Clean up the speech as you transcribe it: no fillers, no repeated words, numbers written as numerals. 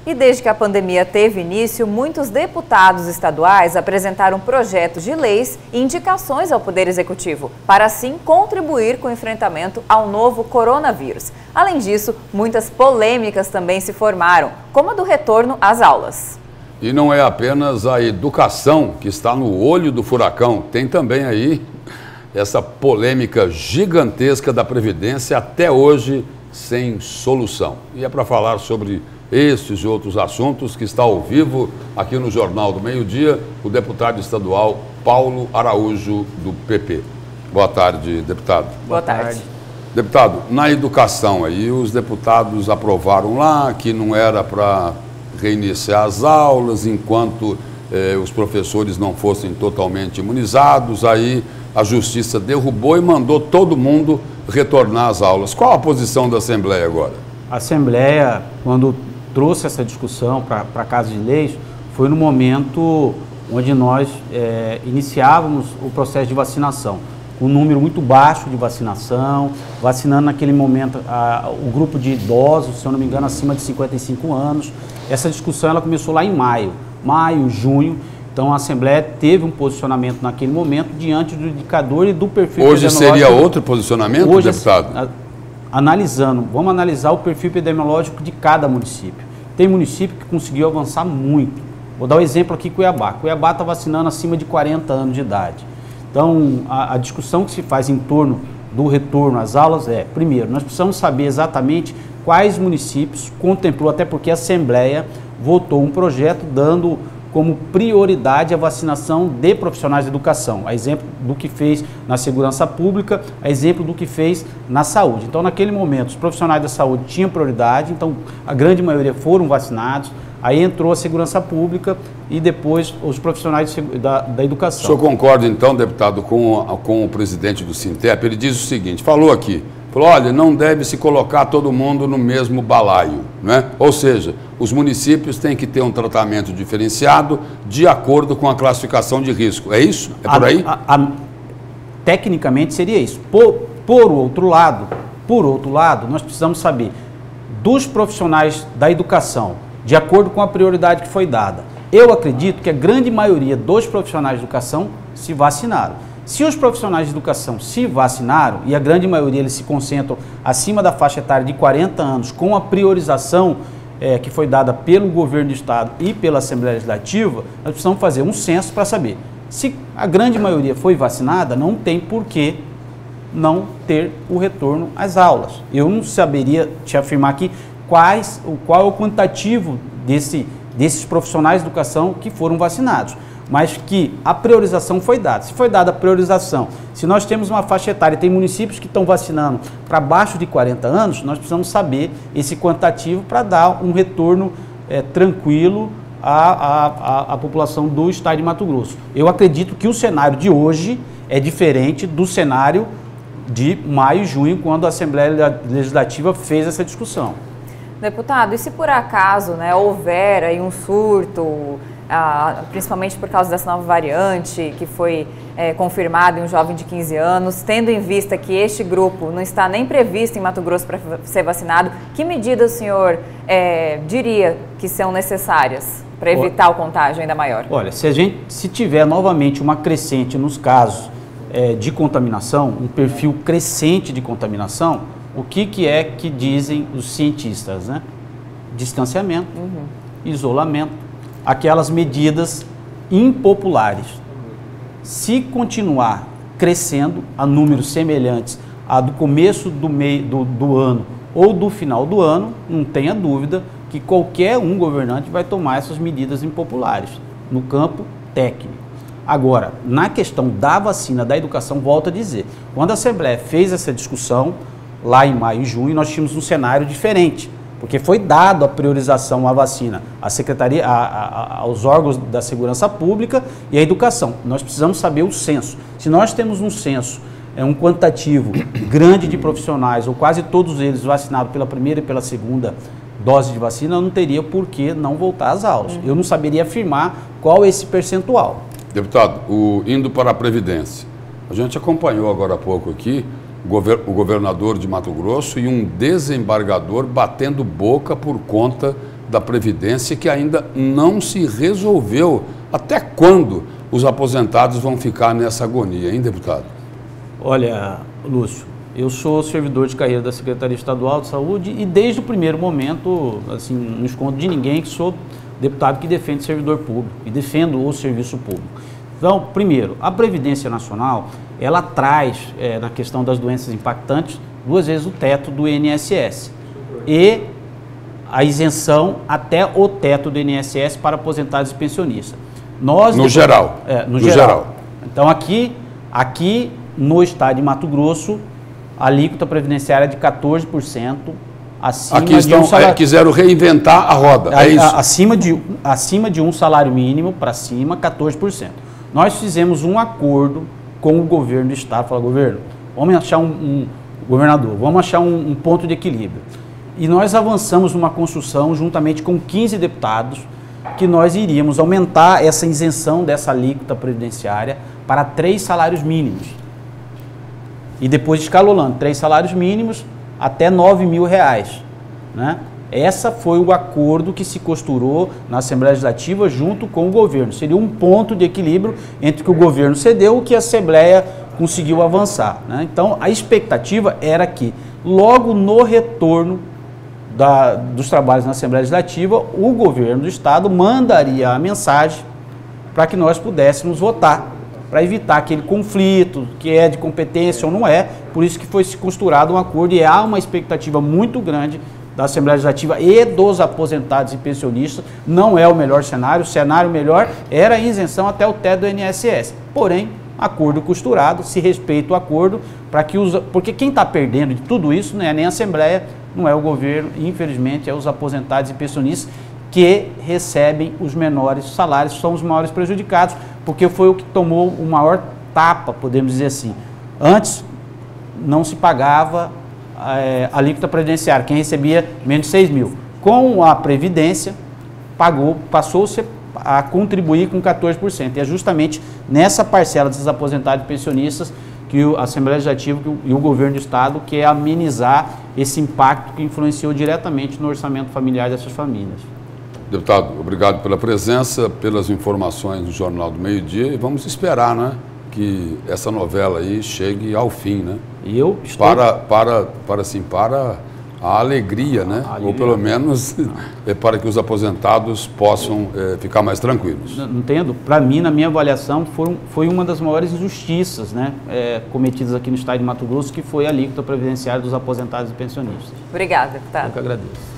E desde que a pandemia teve início, muitos deputados estaduais apresentaram projetos de leis e indicações ao Poder Executivo, para assim contribuir com o enfrentamento ao novo coronavírus. Além disso, muitas polêmicas também se formaram, como a do retorno às aulas. E não é apenas a educação que está no olho do furacão, tem também aí essa polêmica gigantesca da Previdência até hoje sem solução. E é para falar sobre estes e outros assuntos que está ao vivo aqui no Jornal do Meio-Dia, o deputado estadual Paulo Araújo, do PP. Boa tarde, deputado. Boa tarde. Deputado, na educação aí, os deputados aprovaram lá que não era para reiniciar as aulas enquanto os professores não fossem totalmente imunizados, aí a Justiça derrubou e mandou todo mundo retornar às aulas. Qual a posição da Assembleia agora? A Assembleia, quando trouxe essa discussão para a Casa de Leis, foi no momento onde nós iniciávamos o processo de vacinação. Um número muito baixo de vacinação, vacinando naquele momento o grupo de idosos, se eu não me engano, acima de 55 anos. Essa discussão ela começou lá em maio, junho. Então, a Assembleia teve um posicionamento naquele momento diante do indicador e do perfil epidemiológico. Hoje seria outro posicionamento, hoje, deputado? Vamos analisar o perfil epidemiológico de cada município. Tem município que conseguiu avançar muito. Vou dar um exemplo aqui, Cuiabá. Cuiabá está vacinando acima de 40 anos de idade. Então, a discussão que se faz em torno do retorno às aulas primeiro, nós precisamos saber exatamente quais municípios contemplou, até porque a Assembleia votou um projeto dando como prioridade a vacinação de profissionais de educação, a exemplo do que fez na segurança pública, a exemplo do que fez na saúde. Então, naquele momento, os profissionais da saúde tinham prioridade, então a grande maioria foram vacinados, aí entrou a segurança pública e depois os profissionais da educação. O senhor concorda, então, deputado, com o presidente do Sintep? Ele diz o seguinte, falou aqui, olha, não deve se colocar todo mundo no mesmo balaio, né? Ou seja, os municípios têm que ter um tratamento diferenciado de acordo com a classificação de risco. É isso? É por aí? Tecnicamente seria isso. Por outro lado, nós precisamos saber dos profissionais da educação, de acordo com a prioridade que foi dada. Eu acredito que a grande maioria dos profissionais de educação se vacinaram. Se os profissionais de educação se vacinaram, e a grande maioria eles se concentram acima da faixa etária de 40 anos, com a priorização que foi dada pelo governo do estado e pela Assembleia Legislativa, nós precisamos fazer um censo para saber. Se a grande maioria foi vacinada, não tem por que não ter o retorno às aulas. Eu não saberia te afirmar aqui qual é o quantitativo desses profissionais de educação que foram vacinados, mas que a priorização foi dada. Se foi dada a priorização, se nós temos uma faixa etária e tem municípios que estão vacinando para baixo de 40 anos, nós precisamos saber esse quantitativo para dar um retorno tranquilo à população do estado de Mato Grosso. Eu acredito que o cenário de hoje é diferente do cenário de maio e junho, quando a Assembleia Legislativa fez essa discussão. Deputado, e se por acaso houver aí um surto, principalmente por causa dessa nova variante que foi confirmada em um jovem de 15 anos, tendo em vista que este grupo não está nem previsto em Mato Grosso para ser vacinado, que medidas o senhor diria que são necessárias para evitar o contágio ainda maior? Olha, se tiver novamente uma crescente nos casos de contaminação, um perfil crescente de contaminação, o que é que dizem os cientistas, né? Distanciamento, isolamento, aquelas medidas impopulares. Se continuar crescendo a números semelhantes a do começo do ano ou do final do ano, não tenha dúvida que qualquer um governante vai tomar essas medidas impopulares no campo técnico. Agora, na questão da vacina, da educação, volto a dizer, quando a Assembleia fez essa discussão, lá em maio e junho, nós tínhamos um cenário diferente, porque foi dado a priorização à vacina, à Secretaria, aos órgãos da segurança pública e à educação. Nós precisamos saber o censo. Se nós temos um censo, um quantitativo grande de profissionais, ou quase todos eles vacinados pela primeira e pela segunda dose de vacina, eu não teria por que não voltar às aulas. Eu não saberia afirmar qual é esse percentual. Deputado, indo para a Previdência, a gente acompanhou agora há pouco aqui o governador de Mato Grosso e um desembargador batendo boca por conta da Previdência que ainda não se resolveu. Até quando os aposentados vão ficar nessa agonia, hein, deputado? Olha, Lúcio, eu sou servidor de carreira da Secretaria Estadual de Saúde e desde o primeiro momento, assim, não escondo de ninguém que sou deputado que defende o servidor público e defendo o serviço público. Então, primeiro, a Previdência Nacional, ela traz, na questão das doenças impactantes, 2 vezes o teto do INSS e a isenção até o teto do INSS para aposentados e pensionistas. No geral. No geral. Então, aqui no estado de Mato Grosso, a alíquota previdenciária é de 14%, acima aqui estão, de um salário... quiseram reinventar a roda, é isso? Acima de um salário mínimo para cima, 14%. Nós fizemos um acordo com o governo do estado, falou, governo, vamos achar governador, vamos achar um ponto de equilíbrio. E nós avançamos numa construção, juntamente com 15 deputados, que nós iríamos aumentar essa isenção dessa alíquota previdenciária para 3 salários mínimos. E depois escalonando, 3 salários mínimos até R$9.000, né? Essa foi o acordo que se costurou na Assembleia Legislativa junto com o governo. Seria um ponto de equilíbrio entre o que o governo cedeu e o que a Assembleia conseguiu avançar, né? Então, a expectativa era que, logo no retorno dos trabalhos na Assembleia Legislativa, o governo do Estado mandaria a mensagem para que nós pudéssemos votar, para evitar aquele conflito, que é de competência ou não é, por isso que foi se costurado um acordo e há uma expectativa muito grande da Assembleia Legislativa e dos aposentados e pensionistas. Não é o melhor cenário, o cenário melhor era a isenção até o teto do INSS, porém, acordo costurado, se respeita o acordo, porque quem está perdendo de tudo isso não é nem a Assembleia, não é o governo, infelizmente é os aposentados e pensionistas que recebem os menores salários, são os maiores prejudicados, porque foi o que tomou o maior tapa, podemos dizer assim. Antes não se pagava a alíquota previdenciária, quem recebia menos de 6 mil. Com a Previdência, passou-se a contribuir com 14%. E é justamente nessa parcela desses aposentados e pensionistas que a Assembleia Legislativa e o governo do Estado quer amenizar esse impacto que influenciou diretamente no orçamento familiar dessas famílias. Deputado, obrigado pela presença, pelas informações no Jornal do Meio-Dia e vamos esperar, né, que essa novela aí chegue ao fim, né? E eu estou... para a alegria, né? Ou pelo menos para que os aposentados possam ficar mais tranquilos. Entendo. Para mim, na minha avaliação, foi uma das maiores injustiças, né, cometidas aqui no estado de Mato Grosso, que foi a alíquota previdenciária dos aposentados e pensionistas. Obrigada, deputado. Eu que agradeço.